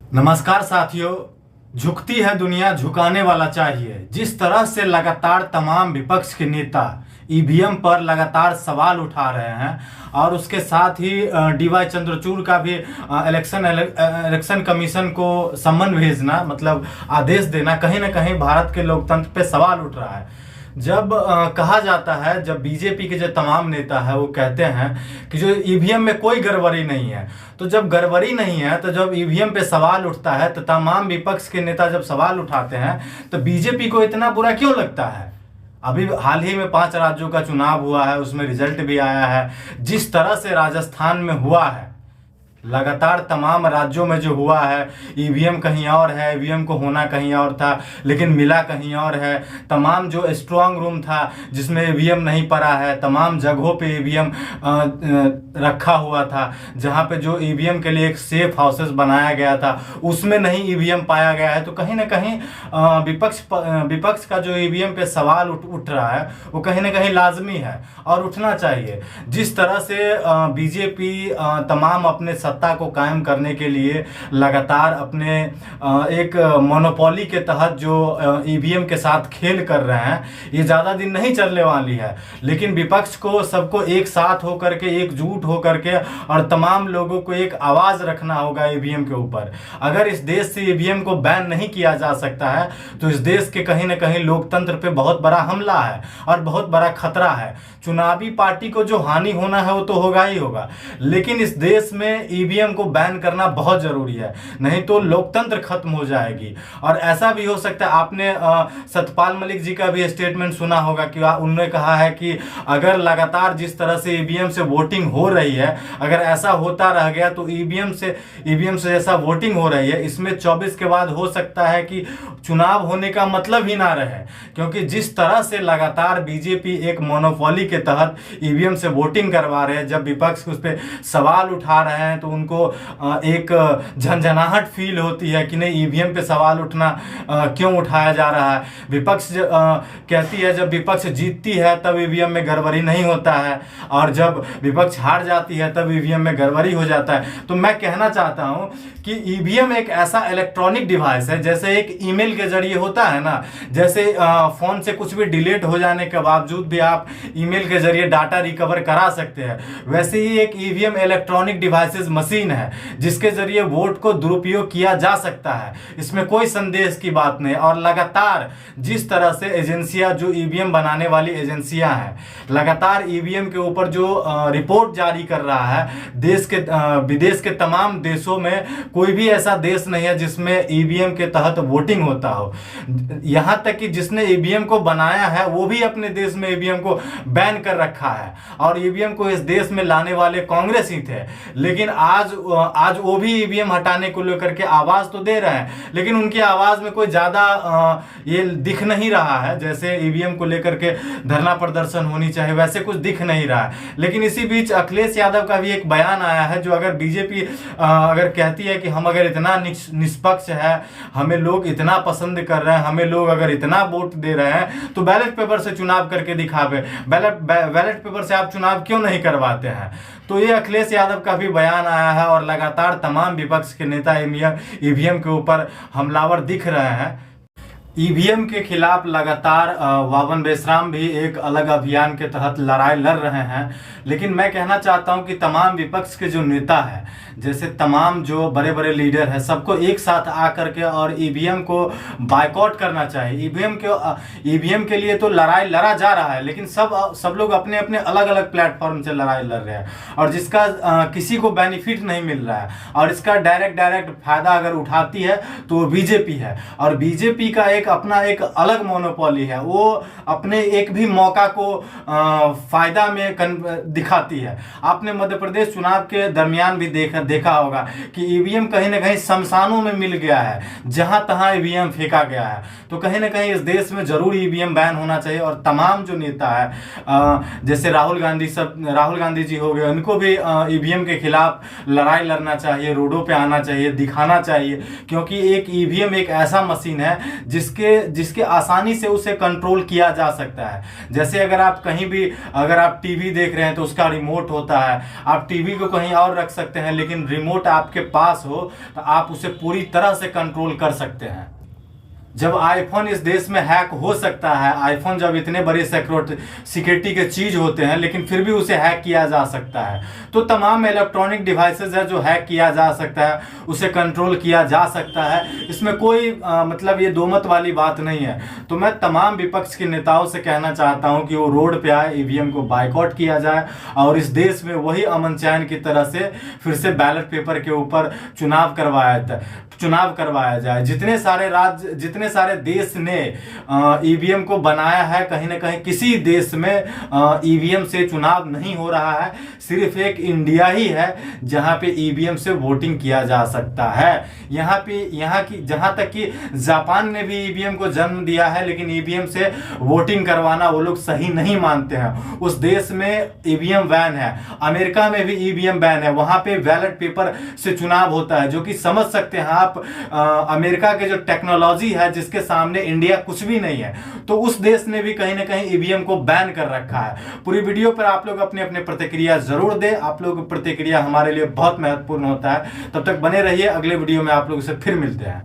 नमस्कार साथियों। झुकती है दुनिया, झुकाने वाला चाहिए। जिस तरह से लगातार तमाम विपक्ष के नेता ईवीएम पर लगातार सवाल उठा रहे हैं और उसके साथ ही डीवाई चंद्रचूड़ का भी इलेक्शन कमीशन को सम्मन भेजना, मतलब आदेश देना, कहीं ना कहीं भारत के लोकतंत्र पे सवाल उठ रहा है। जब कहा जाता है, जब बीजेपी के जो तमाम नेता है वो कहते हैं कि जो ईवीएम में कोई गड़बड़ी नहीं है, तो जब गड़बड़ी नहीं है तो जब ईवीएम पे सवाल उठता है तो तमाम विपक्ष के नेता जब सवाल उठाते हैं तो बीजेपी को इतना बुरा क्यों लगता है। अभी हाल ही में 5 राज्यों का चुनाव हुआ है, उसमें रिजल्ट भी आया है। जिस तरह से राजस्थान में हुआ है, लगातार तमाम राज्यों में जो हुआ है, ईवीएम कहीं और है, ईवीएम को होना कहीं और था लेकिन मिला कहीं और है। तमाम जो स्ट्रांग रूम था जिसमें ईवीएम नहीं पड़ा है, तमाम जगहों पे ईवीएम रखा हुआ था। जहां पे जो ईवीएम के लिए एक सेफ हाउसेस बनाया गया था उसमें नहीं ईवीएम पाया गया है। तो कहीं ना कहीं विपक्ष का जो ईवीएम पे सवाल उठ रहा है वो कहीं ना कहीं लाजमी है और उठना चाहिए। जिस तरह से बीजेपी तमाम अपने सत्ता को कायम करने के लिए लगातार अपने एक मोनोपोली के तहत जो ईवीएम के साथ खेल कर रहे हैं, ये ज़्यादा दिन नहीं चलने वाली है। लेकिन विपक्ष को सबको एक साथ होकर के, एकजुट होकर के और तमाम लोगों को एक आवाज़ रखना होगा ईवीएम के ऊपर। अगर इस देश से ईवीएम को बैन नहीं किया जा सकता है तो इस देश के कहीं ना कहीं लोकतंत्र पे बहुत बड़ा हमला है और बहुत बड़ा खतरा है। चुनावी पार्टी को जो हानि होना है वो तो होगा ही होगा, लेकिन इस देश में ईवीएम को बैन करना बहुत जरूरी है, नहीं तो लोकतंत्र खत्म हो जाएगी। और ऐसा भी हो सकता है, आपने सतपाल मलिक जी का भी स्टेटमेंट सुना होगा कि उन्होंने कहा है कि अगर लगातार जिस तरह से ईवीएम से वोटिंग हो रही है, अगर ऐसा होता रह गया तो ईवीएम से जैसा वोटिंग हो रही है इसमें 24 के बाद हो सकता है कि चुनाव होने का मतलब ही ना रहे। क्योंकि जिस तरह से लगातार बीजेपी एक मोनोपोली के तहत ईवीएम से वोटिंग करवा रहे हैं, जब विपक्ष उस पर सवाल उठा रहे हैं तो उनको एक झंझनाहट फील होती है कि नहीं, ईवीएम पे सवाल उठना क्यों उठाया जा रहा है। विपक्ष कहती है जब विपक्ष जीतती है तब ईवीएम में गड़बड़ी नहीं होता है और जब विपक्ष हार जाती है तब ईवीएम में गड़बड़ी हो जाता है। तो मैं कहना चाहता हूं कि ईवीएम एक ऐसा इलेक्ट्रॉनिक डिवाइस है, जैसे एक ईमेल के जरिए होता है ना, जैसे फोन से कुछ भी डिलीट हो जाने के बावजूद भी आप ईमेल के जरिए डाटा रिकवर करा सकते हैं, वैसे ही एक ईवीएम इलेक्ट्रॉनिक डिवाइसेस मशीन है जिसके जरिए वोट को दुरुपयोग किया जा सकता है। इसमें कोई संदेश की बात नहीं। और लगातार जिस तरह से एजेंसियां, जो ईवीएम बनाने वाली एजेंसियां हैं, लगातार ईवीएम के ऊपर जो रिपोर्ट जारी कर रहा है, विदेश के तमाम देशों में कोई भी ऐसा देश नहीं है जिसमें ईवीएम के तहत वोटिंग होता हो। यहां तक कि जिसने ईवीएम को बनाया है वो भी अपने देश में ईवीएम को बैन कर रखा है और ईवीएम को इस देश में लाने वाले कांग्रेस ही थे। लेकिन आज वो भी ईवीएम हटाने को लेकर के आवाज तो दे रहे हैं, लेकिन उनकी आवाज में कोई ज्यादा ये दिख नहीं रहा है। जैसे ईवीएम को लेकर के धरना प्रदर्शन होनी चाहिए वैसे कुछ दिख नहीं रहा है। लेकिन इसी बीच अखिलेश यादव का भी एक बयान आया है, जो अगर बीजेपी अगर कहती है कि हम अगर इतना निष्पक्ष है, हमें लोग इतना पसंद कर रहे हैं, हमें लोग अगर इतना वोट दे रहे हैं तो बैलेट पेपर से चुनाव करके दिखावे। बैलेट पेपर से आप चुनाव क्यों नहीं करवाते हैं। तो ये अखिलेश यादव का भी बयान आया है और लगातार तमाम विपक्ष के नेता ईवीएम के ऊपर हमलावर दिख रहे हैं। ईवीएम के खिलाफ लगातार वावन बेसराम भी एक अलग अभियान के तहत लड़ाई लड़ रहे हैं। लेकिन मैं कहना चाहता हूं कि तमाम विपक्ष के जो नेता है, जैसे तमाम जो बड़े बड़े लीडर हैं, सबको एक साथ आकर के और ईवीएम को बायकॉट करना चाहिए। ईवीएम के लिए तो लड़ाई लड़ा जा रहा है, लेकिन सब लोग अपने अपने अलग अलग प्लेटफॉर्म से लड़ाई लड़ रहे हैं और जिसका किसी को बेनिफिट नहीं मिल रहा है। और इसका डायरेक्ट फायदा अगर उठाती है तो वो बीजेपी है। और बीजेपी का अपना एक अलग मोनोपोली है, वो अपने एक भी मौका को फायदा में दिखाती है। आपने मध्य प्रदेश चुनाव के दरमियान भी देखा होगा कि ईवीएम कहीं ना कहीं शमशानों में मिल गया है, जहां तहां ईवीएम फेंका गया है। तो कहीं ना कहीं इस देश में जरूर ईवीएम बैन होना चाहिए। और तमाम जो नेता है, जैसे राहुल गांधी जी हो गए, उनको भी ईवीएम के खिलाफ लड़ाई लड़ना चाहिए, रोडों पे आना चाहिए, दिखाना चाहिए। क्योंकि एक ईवीएम एक ऐसा मशीन है जिसके आसानी से उसे कंट्रोल किया जा सकता है। जैसे अगर आप कहीं भी अगर आप टीवी देख रहे हैं तो उसका रिमोट होता है, आप टीवी को कहीं और रख सकते हैं लेकिन रिमोट आपके पास हो तो आप उसे पूरी तरह से कंट्रोल कर सकते हैं। जब आईफोन इस देश में हैक हो सकता है, आईफोन जब इतने बड़े सिक्योरिटी के चीज होते हैं लेकिन फिर भी उसे हैक किया जा सकता है, तो तमाम इलेक्ट्रॉनिक डिवाइसेस है जो हैक किया जा सकता है, उसे कंट्रोल किया जा सकता है। इसमें कोई मतलब ये दो मत वाली बात नहीं है। तो मैं तमाम विपक्ष के नेताओं से कहना चाहता हूं कि वो रोड पे आए, ईवीएम को बाइकआउट किया जाए और इस देश में वही अमन चैन की तरह से फिर से बैलेट पेपर के ऊपर चुनाव करवाया जाए। जितने सारे देश ने ईवीएम को बनाया है, कहीं ना कहीं किसी देश में ईवीएम से चुनाव नहीं हो रहा है। सिर्फ एक इंडिया ही है जहां पे ईवीएम से वोटिंग किया जा सकता है। यहाँ की जहां तक कि जापान ने भी ईवीएम को जन्म दिया है, लेकिन ईवीएम से वोटिंग करवाना वो लोग सही नहीं मानते हैं। उस देश में ईवीएम बैन है। अमेरिका में भी ईवीएम बैन है, वहां पे बैलेट पेपर से चुनाव होता है, जो कि समझ सकते हैं आप अमेरिका के जो टेक्नोलॉजी है जिसके सामने इंडिया कुछ भी नहीं है। तो उस देश ने भी कहीं ना कहीं ईवीएम को बैन कर रखा है। पूरी वीडियो पर आप लोग अपने अपने प्रतिक्रिया जरूर दें। आप लोगों की प्रतिक्रिया हमारे लिए बहुत महत्वपूर्ण होता है। तब तक बने रहिए, अगले वीडियो में आप लोगों से फिर मिलते हैं।